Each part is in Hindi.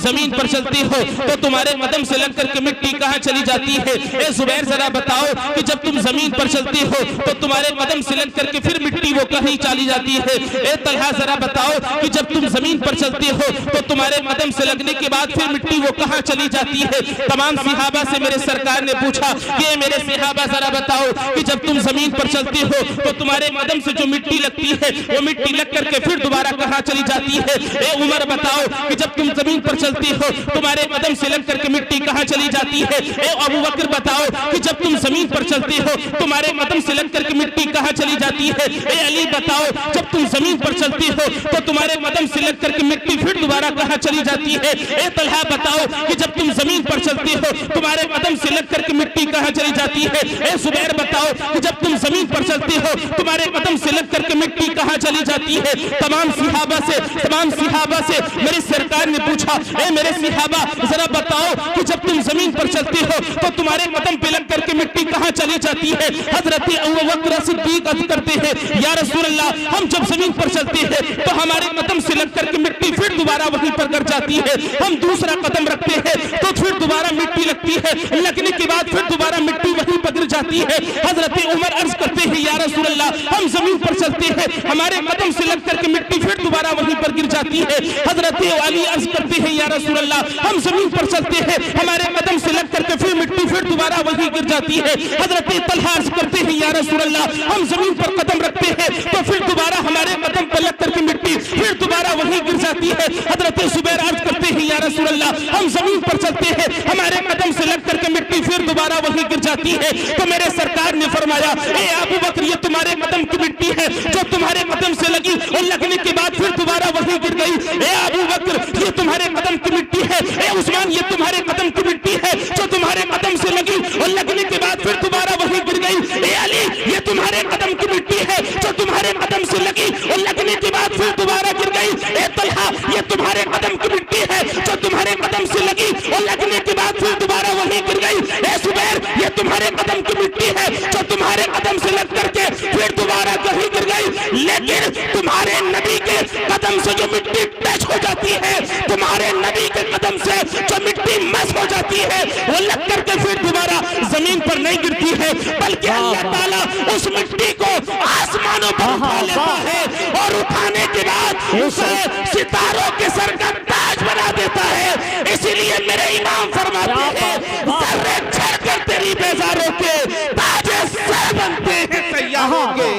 जमीन पर चलते हो तो तुम्हारे कदम से लग करके मिट्टी कहाँ चली जाती है? ए जुबैर जरा बताओ कि जब तुम जमीन पर चलते हो तो तुम्हारे कदम से लग करके फिर मिट्टी वो कहीं चली जाती है? ए तलहा जरा बताओ कि जब तुम जमीन पर चलते हो तो तुम्हारे कदम से लगने के बाद फिर मिट्टी वो कहाँ चली जाती है? तमाम सहाबा से मेरे सरकार ने पूछा कि मेरे सहाबा जरा बताओ कि जब तुम जमीन पर चलते हो तो तुम्हारे कदम से जो मिट्टी लगती है वो मिट्टी लग करके फिर दोबारा कहाँ चली जाती है? ए उमर बताओ कि जब तुम जमीन पर चलते हो तुम्हारे कदम से लग करके मिट्टी कहाँ चली जाती है? ए अबू बकर बताओ कि जब तुम जमीन पर चलते हो तुम्हारे कदम से लग करके मिट्टी कहाँ चली जाती है? ए अली बताओ जब तुम जमीन पर चलते हो तो तुम्हारे कदम से लग करके मिट्टी फिर दोबारा कहाँ चली जाती है? ए तलहा बताओ कि जब तुम जमीन पर चलते हो तुम्हारे कदम से लग करके मिट्टी कहाँ चली जाती है? ए जुबैर बताओ कि जब तुम जमीन पर चलते हो तुम्हारे कदम से लग करके मिट्टी कहाँ चली जाती है? तमाम सहाबा से मेरी सरकार ने पूछा ए मेरे सहाबा जरा बताओ कि जब तुम जमीन पर चलते हो तो तुम्हारे कदम पे लग करके मिट्टी कहाँ चली जाती है? हजरत अबू बकर सिद्दीक अर्ज करते हैं या रसूल अल्लाह हम जब जमीन पर चलते हैं तो हमारे कदम से लग करके मिट्टी फिर दोबारा वहीं पर गिर जाती है। हम दूसरा कदम रखते हैं तो फिर दोबारा मिट्टी लगती है, लगने के बाद फिर दोबारा मिट्टी वहीं पर गिर जाती है। हजरत उमर अर्ज करते हैं या रसूल अल्लाह हम जमीन पर चलते हैं हमारे कदम से लग करके मिट्टी फिर दोबारा वहीं पर गिर जाती है। हजरत अली अर्ज करते हैं या रसूल अल्लाह हम जमीन पर चलते हैं हमारे कदम से लग करके फिर मिट्टी फिर दोबारा वहीं गिर जाती है। हजरत तलहा अर्ज करते हैं या रसूल अल्लाह हम जमीन पर कदम रखते हैं तो फिर दोबारा हमारे कदम पर लग करके मिट्टी फिर दोबारा वहीं गिर जाती है। हजरत जुबैर अर्ज करते हैं या रसूल अल्लाह हम जमीन पर चलते हैं हमारे कदम से लग करके मिट्टी फिर दोबारा वहीं गिर जाती है। तो मेरे सरकार ने फरमाया ए अबू बकर ये तुम्हारे कदम की मिट्टी है जो तुम्हारे कदम से लगी और लगने के बाद फिर दोबारा वहीं गिर गई। ए अबू बकर ये तुम्हारे कदम की मिट्टी है। ए उस्मान ये तुम्हारे कदम की मिट्टी है जो तुम्हारे कदम से लगी और लगने के बाद फिर दोबारा वहीं गिर गई। ए अली ये तुम्हारे कदम की मिट्टी है जो तुम्हारे कदम से लगी और लगने के बाद फिर दोबारा गिर गई। ए तलहा ये तुम्हारे कदम की मिट्टी है जो तुम्हारे कदम से लगी और लगने के बाद फिर दोबारा वहीं गिर गई। ए जुबैर ये तुम्हारे कदम की मिट्टी है जो तुम्हारे कदम से लग करके फिर दोबारा वहीं गिर गई। लेकिन तुम्हारे नबी के कदम से जो मिट्टी टच हो जाती है, तुम्हारे नबी के कदम से जो मिट्टी मस हो जाती है वो लग करके फिर दोबारा जमीन पर नहीं गिरती है बल्कि अल्लाह ताला उस मिट्टी को आसमानों पर उठा लेता है और उठाने के बाद उसे सितारों के सर का ताज बना देता है। इसीलिए मेरे इमाम फरमाते हैं जर्रे छड़कर तेरी बेजारों के ताजे सर बनते हैं तैयारों के।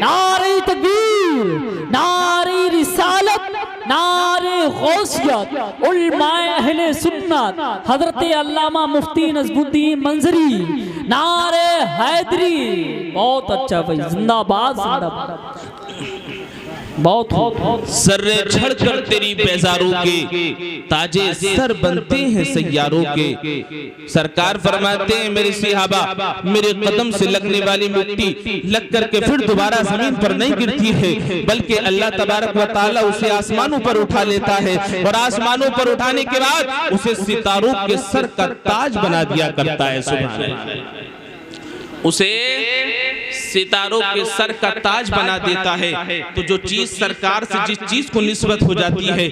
नारे तकबीर, नारे रिसालत, नारे गौसियत, उलमाए अहले सुन्नत हजरत अल्लामा मुफ्ती नजमुद्दीन मंजरी, नारे हैदरी। बहुत अच्छा भाई, जिंदाबाद जिंदाबाद। बहुत सर्रे छड़कर तेरी बेजारों के ताजे सर बनते हैं सैयारों के। सरकार फरमाते हैं मेरे सहाबा मेरे कदम से लगने वाली मिट्टी लग करके फिर दोबारा जमीन पर नहीं गिरती है बल्कि अल्लाह तबारक व तआला उसे आसमानों पर उठा लेता है और आसमानों पर उठाने के बाद उसे सितारों के सर का ताज बना दिया करता है। सुभान अल्लाह, उसे सितारों के सर का ताज बना देता है। तो जो चीज सरकार से जिस चीज को निस्बत हो जाती है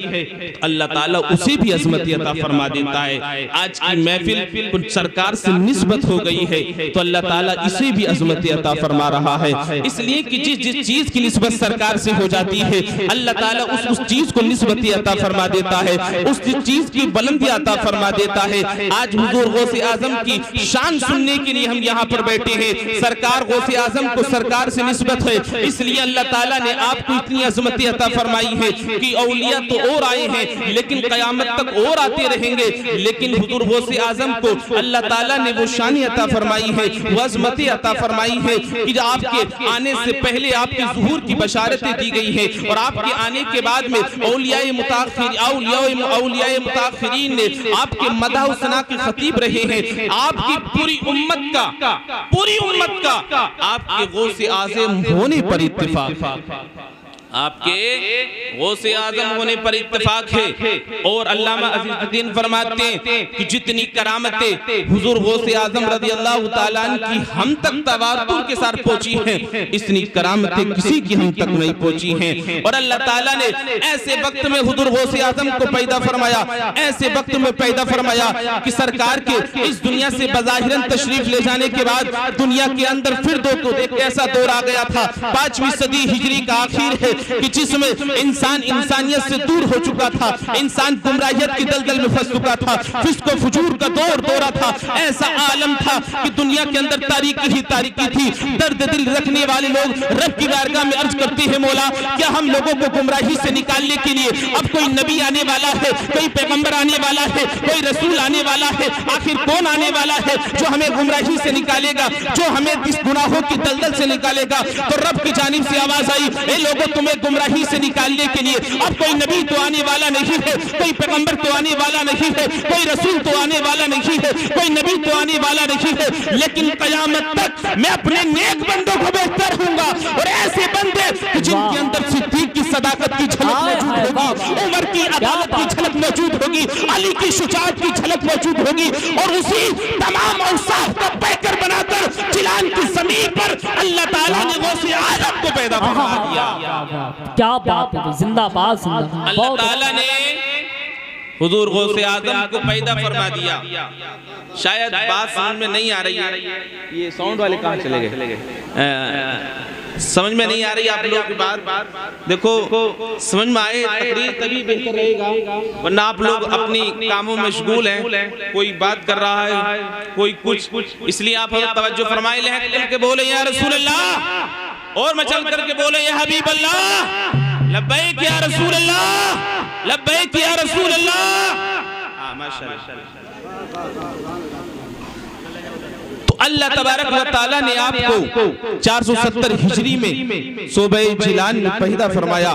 अल्लाह ताला उसे भी अजमत अता फरमा देता है। आज की महफिल सरकार से निस्बत हो गई है तो अल्लाह ताला इसे भी अजमत अता फरमा रहा है। इसलिए कि जिस चीज की निस्बत सरकार से हो जाती है अल्लाह ताला उस चीज को निस्बत अता फरमा देता है, उस चीज की बुलंदी अता फरमा देता है। आज हुजूर गौसे आजम की शान सुनने के लिए हम यहाँ पर बैठे हैं। सरकार गौसे आजम को सरकार से निस्बत है, इसलिए अल्लाह ताला ने आपको इतनी अजमत अता फरमाई है कि औलिया तो और आए हैं लेकिन कयामत तक और आते रहेंगे, लेकिन हुजूर गौसे आजम को अल्लाह ताला ने वो शान अता फरमाई है, वो अजमत अता फरमाई है कि जो आपके आने से पहले आपके ज़ुहूर की बशारतें दी गई है और आपके आने के बाद में औलियाए मुताखिरीन ने आपके मदह सना के खतीब रहे हैं। आपकी पूरी उम्मत का आपके गौसे आज़म होने पर इत्तिफाक, आपके गौसे आजम होने पर इत्तेफाक है। और अल्लामा अज़ीज़ुद्दीन फरमाते हैं कि जितनी करामतें हुजूर गौसे आजम रज़ी अल्लाह ताला अन्हु की हम तक तवातुर के साथ पहुंची हैं, इतनी करामतें किसी की हम तक नहीं पहुंची हैं। और अल्लाह ताला ने ऐसे वक्त में हुजूर गौसे आजम को पैदा फरमाया, ऐसे वक्त में पैदा फरमाया कि सरकार के इस दुनिया से बज़ाहिरन तशरीफ ले जाने के बाद दुनिया के अंदर फिर एक ऐसा दौर आ गया था, 5वीं सदी हिजरी का आखिर है, कि जिसमें इंसान इंसानियत से दूर हो चुका था, इंसान गुमराहियत की दलदल में फंस चुका था, फिस्क व फुजूर का दौर दौरा था। ऐसा आलम था कि दुनिया के अंदर तारीकी ही तारीकी थी। दर्द दिल रखने वाले लोग रब की बारगाह में अर्ज करते हैं, मौला क्या हम लोगों को गुमराही से निकालने के लिए अब कोई नबी आने वाला है, कोई पैगंबर आने वाला है, कोई रसूल आने वाला है, आखिर कौन आने वाला है जो हमें गुमराही से निकालेगा, जो हमें इस गुनाहों की दलदल से निकालेगा? तो रब की जानिब से आवाज आई, ए लोगों तुम्हें गुमराही से निकालने के लिए अब कोई नबी तो आने वाला नहीं है, कोई पैगंबर तो आने वाला नहीं है, कोई रसूल तो आने वाला नहीं है, कोई नबी तो आने वाला नहीं है, लेकिन कयामत तक मैं अपने नेक बंदों को बेहतर दूंगा। और ऐसे बंदे जिनके अंदर सिद्दीक की सदाकत की झलक मौजूद होगी, उमर की अदालत की झलक मौजूद होगी, अली की शुजाअत की झलक मौजूद होगी, और उसी तमाम औसाफ को पैकर बनाकर जिलान की ज़मीन पर अल्लाह ताला ने गौसे आजम को पैदा फरमा दिया। क्या बात है, जिंदाबाद जिंदाबाद। अल्लाह ताला ने हुजूर गौसे आजम को पैदा फरमा दिया। शायद बात समझ में नहीं आ रही है, ये साउंड वाले कहाँ चले गए? समझ में नहीं आ रही आप लोगों की बात। देखो समझ में आए तकरीर तभी बेहतर रहेगा, वरना आप लोग अपनी कामों में मशगूल हैं, कोई बात कर रहा है, कोई कुछ, इसलिए आप तवज्जो फरमाए ले करके बोले या रसूल अल्लाह, और मचल करके बोले या हबीब अल्लाह, लब्बैक या रसूल अल्लाह, लब्बैक या रसूल अल्लाह। माशाअल्लाह। अल्लाह तबारक व तआला ने आपको 470 हिजरी में सूबे जिलान में पैदा फरमाया।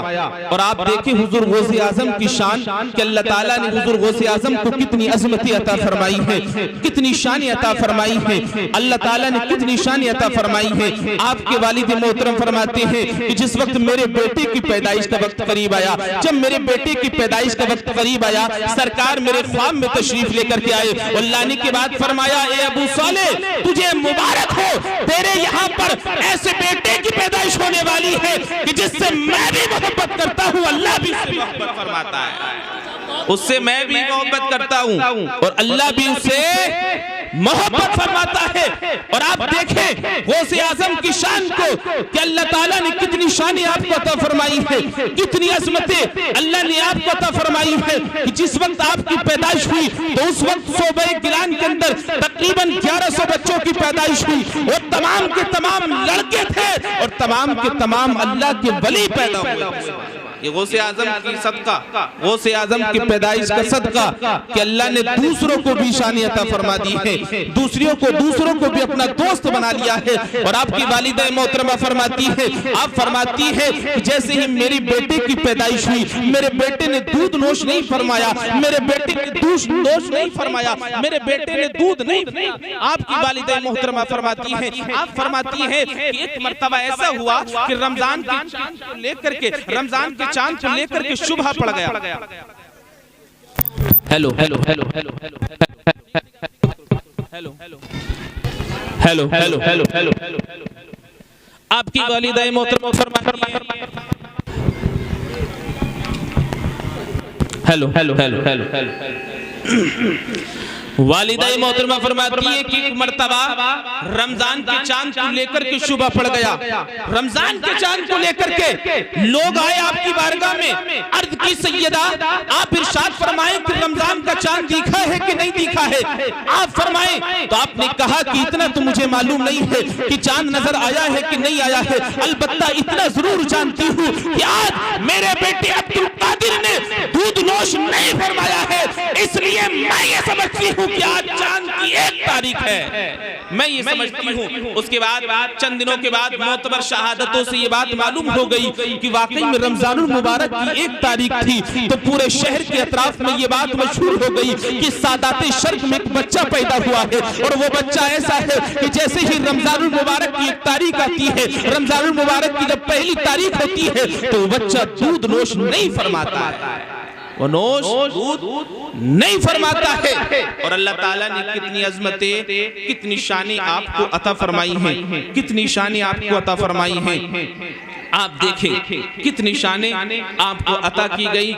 और आप देखें हुजूर गौसे आजम की शान कि अल्लाह ताला ने हुजूर गौसे आजम को कितनी अजमती अता फरमाई है, कितनी शान अता फरमाई है, अल्लाह ताला ने कितनी शान अता फरमाई है। आपके वालिद मोहतरम फरमाते हैं कि जिस वक्त मेरे बेटे की पैदाइश का वक्त करीब आया, जब मेरे बेटे की पैदाइश का वक्त करीब आया, सरकार मेरे ख्वाब में तशरीफ लेकर के आए और लाने के बाद फरमाया, ए अबू सालेह तुझे मुबारक हो, तेरे यहाँ पर ऐसे बेटे की पैदाइश होने वाली है कि जिससे मैं भी मोहब्बत करता हूँ, अल्लाह भी उससे मोहब्बत फरमाता है, उससे मैं भी मोहब्बत करता हूँ और अल्लाह भी उससे मोहब्बत फरमाता है। और आप देखें गौसे आजम की शान को कि अल्लाह ताला ने कितनी शान आपको अता फरमाई है, कितनी अजमतें अल्लाह ने आपको अता फरमाई है कि जिस वक्त आपकी पैदाइश हुई तो उस वक्त सूबे गिलान के अंदर तकरीबन 1100 बच्चों की पैदाइश हुई और तमाम के तमाम लड़के थे और तमाम के तमाम अल्लाह के वली पैदा हुए। ये गौसे आजम की सदका, गौसे आजम की पैदाइश का सदका कि अल्लाह ने दूसरों को भी शान अता फरमा दी है, दूसरों को भी अपना दोस्त बना लिया है। और आपकी वालिदा मोहतरमा फरमाती है, आप फरमाती है कि जैसे ही मेरी बेटे की पैदाइश हुई, मेरे बेटे ने दूध नोश नहीं फरमाया, मेरे बेटे ने दूध नोश नहीं फरमाया, मेरे बेटे ने दूध नहीं। आपकी वालिदा मोहतरमा फरमाती है, आप फरमाती है कि एक मर्तबा ऐसा हुआ कि रमजान के चांद को लेकर के, रमजान के चांद को लेकर के शुबह पड़ गया। Hello hello hello hello hello hello hello hello hello hello hello आपकी वालिदा मोहतरमा फरमाती है, hello hello hello hello hello वालिदा मोहतरमा फरमाती है कि एक मर्तबा रमजान के चांद को लेकर के शुबह पड़ गया, रमजान के चांद को लेकर के लोग आए आपकी बारगाह में, अर्ज की सैयदा आप इरशाद फरमाएं कि रमजान का चांद दिखा है कि नहीं दिखा है। आप फरमाएं तो आपने कहा कि इतना तो मुझे मालूम नहीं है कि चांद नजर आया है कि नहीं आया है, अलबत्ता इतना जरूर जानती हूँ कि आज मेरे बेटे अब्दुल कादिर ने दूध नोश नहीं फरमाया है, इस इसलिए मैं ये समझती हूँ कि आज चांद की 1 तारीख है, मैं ये समझती हूँ। उसके बाद चंद दिनों के बाद मोतबर शहादतों से ये बात मालूम हो गई कि वाकई में रमजानुल मुबारक की 1 तारीख थी। तो पूरे शहर के अतराफ में ये बात मशहूर हो गई कि सादाते शर्क में एक बच्चा पैदा हुआ है, और वो बच्चा ऐसा है कि जैसे ही रमजानुल मुबारक की 1 तारीख आती है, रमजानुल मुबारक की जब पहली तारीख होती है, तो बच्चा दूध नोश नहीं फरमाता है, वो नोश दूध नहीं फरमाता है। और अल्लाह ताला ने कितनी अजमतें, कितनी शानें आपको अता फरमाई हैं, कितनी शानें आपको अता फरमाई हैं। आप देखें कितनी शानें आपको अता की गई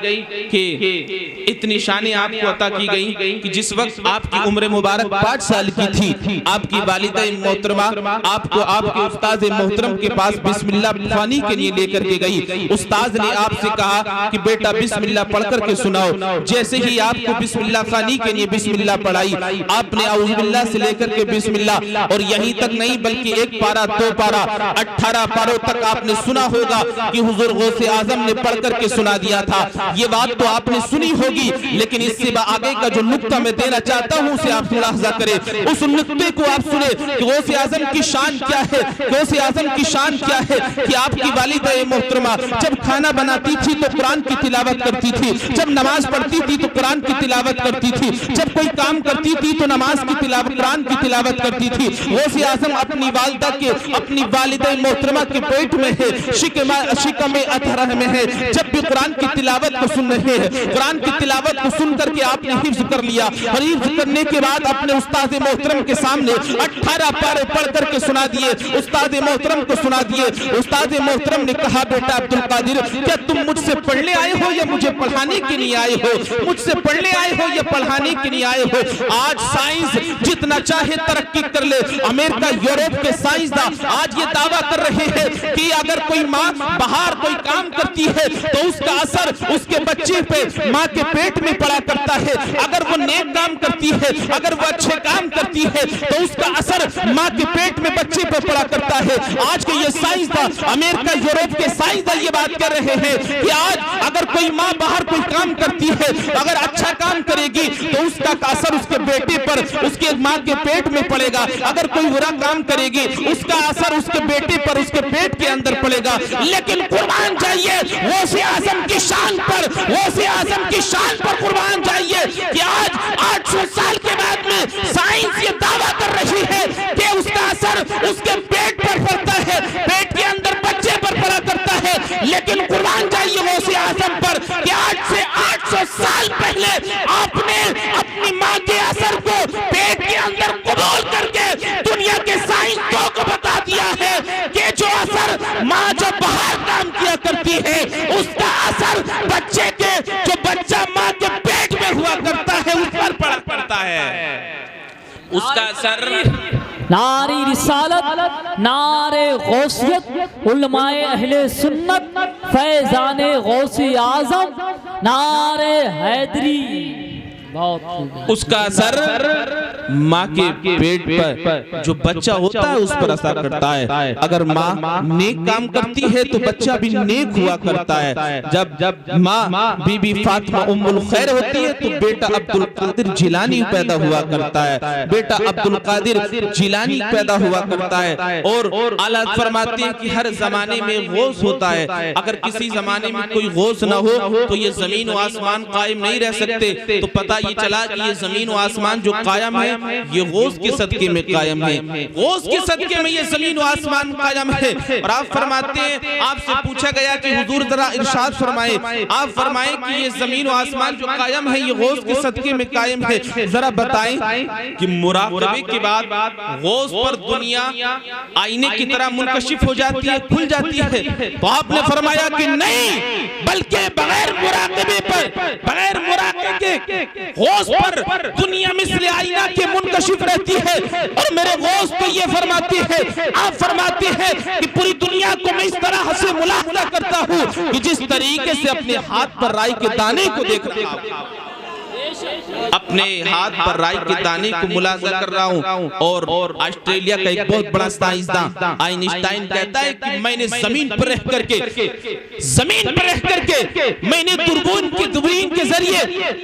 कि इतनी शानें आपको अता की गई कि जिस वक्त आपकी उम्र मुबारक 5 साल की थी, आपकी वालिदा मोहतरमा आपको आपके उस्ताद मोहतरम के पास बिस्मिल्लाह ख़वानी के लिए लेकर के गई। उस्ताद ने आपसे कहा कि बेटा बिस्मिल्लाह पढ़ करके सुनाओ। जैसे ही आपको बिस्मिल्लाह ख़वानी के लिए बिस्मिल्लाह पढ़ाई, आपने औज़ु बिल्लाह से लेकर के बिस्मिल्लाह, और यहीं तक नहीं बल्कि 1 पारा 2 पारा 18 पारों तक आपने सुना होगा कि हुजूर गौसे आजम ने पढ़ करके सुना दिया था। ये बात तो आपने सुनी होगी, लेकिन इससे आगे का जो नुक्ता मैं देना चाहता हूं उसे आप मुलाहजा करें। उस नुक्ते को आप सुने कि गौसे आजम की शान क्या है। गौसे आजम की शान क्या है कि आपकी वालिदा मोहतरमा जब खाना बनाती थी तो कुरान की तिलावत करती थी, जब नमाज पढ़ती थी तो कुरान की तिलावत करती थी, जब कोई काम करती थी तो नमाज की तिलावत, कुरान की तिलावत करती थी। गौसे आजम अपनी वालिदा के, अपनी वालिदा मोहतरमा के पेट में है, शिकम अतहर में है, जब भी कुरान की तिलावत को सुन रहे हैं, कुरान की तिलावत को सुन करके आपने हिफ्ज कर लिया, और हिफ्ज करने के बाद अपने उस्ताद मोहतरम के सामने 18 पारे पढ़ करके सुना दिए, उस्ताद मोहतरम को सुना दिए। उस्ताद मोहतरम ने कहा बेटा अब्दुल कादिर, क्या तुम मुझसे पढ़ने आए हो या मुझे पढ़ाने के लिए आए हो? मुझसे पढ़ने आए हो या पढ़ाने के लिए आए हो? आज साइंस जितना चाहे तरक्की कर ले, अमेरिका यूरोप के साइंसदान आज ये दावा कर रहे हैं कि अगर कोई माँ बाहर कोई काम करती है तो उसका असर उसके बच्चे पे, माँ के पेट में पड़ा करता है। अगर वो नेक काम करती है, अगर वो अच्छे काम करती है तो उसका असर माँ के पेट में बच्चे पे पड़ा करता है। आज के ये साइंसदान, अमेरिका यूरोप के साइंसदान ये बात कर रहे हैं कि आज अगर कोई माँ बाहर कोई काम करती है, अगर अच्छा काम करेगी तो उसका असर उसके बेटे पर, उसके माँ के पेट में पड़ेगा। अगर कोई बुरा काम करेगी उसका असर उसके बेटे पर, उसके पेट के अंदर पड़ेगा। लेकिन कुर्बान जाइए गौसे आजम की शान पर, गौसे आजम की शान पर कुर्बान जाइए कि आज 800 साल के बाद में साइंस ये दावा कर रही है कि उसका असर उसके पेट पर पड़ता है, पेट के अंदर बच्चे पर पड़ा करता है। लेकिन कुर्बान जाइए गौसे आजम पर कि आज से 800 साल पहले आपने अपनी माँ के असर को पेट के अंदर कबूल करके दुनिया के साइंसदानों को बता दिया है कि जो असर माँ जो बाहर काम किया करती है उसका असर बच्चे के, जो बच्चा माँ के पेट में हुआ करता है उस पर पड़ता है, उसका असर। नारी रिसालत, नारे गौसियत, उलमाए अहले सुन्नत, फैजाने गौसे आजम, नारे हैदरी। उसका असर माँ के पेट पर जो बच्चा होता है उस पर असर करता है। अगर माँ नेक काम करती है तो बच्चा भी नेक हुआ करता है। जब माँ बीबी फातिमा उम्मुल खैर होती है तो बेटा अब्दुल कादिर जिलानी पैदा हुआ करता है, बेटा अब्दुल कादिर जिलानी पैदा हुआ करता है। और आला फरमाते हैं कि हर जमाने में गौस होता है। अगर किसी जमाने में कोई गौस ना हो तो ये जमीन और आसमान कायम नहीं रह सकते। तो पता ये चला कि ये जमीन और आसमान जो कायम है ये गौस के सदके में कायम है, गौस के सदके में ये जमीन और आसमान कायम है। और आप फरमाते हैं, आपसे पूछा गया कि हुजूर जरा इरशाद फरमाए, आप फरमाएं कि ये जमीन और आसमान जो कायम है ये गौस के सदके में कायम है, जरा बताएं कि मुराकबे के बाद गौस पर दुनिया आईने की तरह मुनकशिफ हो जाती है, खुल जाती है। तो आपने फरमाया कि नहीं, बल्कि बगैर मुराकबे पर, बगैर मुराकबे के गौस पर दुनिया मिस्ल आईना के मुनकशिफ रहती है। और मेरे गौस तो ये फरमाते हैं, आप फरमाते हैं कि पूरी दुनिया को मैं इस तरह से मुलाहजा करता हूँ कि जिस तरीके से अपने हाथ पर राई के दाने को देख रहा हूँ। अपने हाथ पर राई के दाने को मुलाजा कर रहा हूँ। और ऑस्ट्रेलिया का एक बहुत बड़ा साइंसदान आइंस्टाइन कहता है कि मैंने जमीन पर रह करके मैंने दूरबीन के जरिए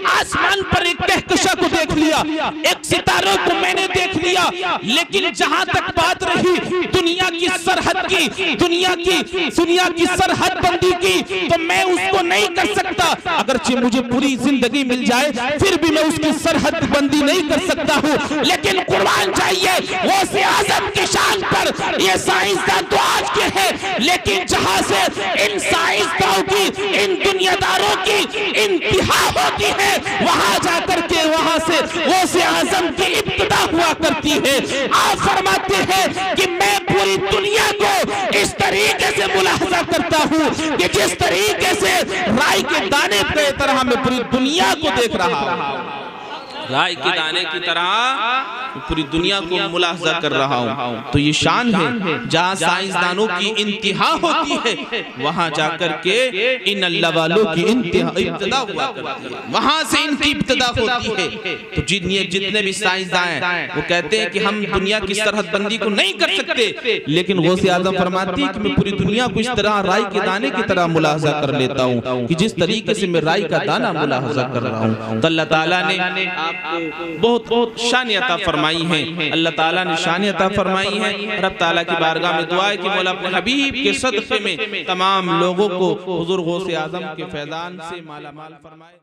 आसमान पर एक कहकशां को देख लिया, एक सितारों को मैंने देख लिया, लेकिन जहां तक बात रही दुनिया की सरहद की, दुनिया की सरहद बंदी की, तो मैं उसको नहीं कर सकता। अगरचे मुझे पूरी जिंदगी मिल जाए फिर भी मैं उसकी सरहद बंदी नहीं कर सकता हूँ। लेकिन कुर्बान चाहिए गौसे आजम की शान पर। ये साइंसदान तो आज के हैं, लेकिन जहां से इन साइंसदानों की, इन दुनियादारों की इंतहा होती है, वहां जाकर के वहां से गौसे आजम की इब्तिदा हुआ करती है। आप फरमाते हैं कि मैं पूरी दुनिया को इस तरीके से मुलाहजा करता हूँ कि जिस तरीके से राई के दाने की तरह मैं पूरी दुनिया को देख रहा हूँ, राई के दाने की तरह पूरी दुनिया को मुलाहजा कर रहा हूँ। तो ये शान है जहाँ साइंसदानों की इंतहा होती है, वहां जाकर के इन अल्लाह वालों की इब्तिदा हुआ करती है, वहां से इनकी इब्तिदा होती है। तो जितने भी साइंसदान हैं वो कहते हैं कि हम दुनिया की सरहद बंदी को नहीं कर सकते, लेकिन गौसे आजम फरमाती है कि मैं पूरी दुनिया को इस तरह राई के दाने की तरह मुलाहजा कर लेता हूँ कि जिस तरीके से मैं राई का दाना मुलाहजा कर रहा हूँ। तो अल्लाह ताला ने बहुत शान अता फरमाई है, अल्लाह ताला ने शान अता फरमाई है। रब ताला की बारगाह में दुआ है कि मौला अपने हबीब के सदक़े में तमाम लोगों को हुज़ूर गौसे आज़म के फैज़ान से माला माल फरमाए।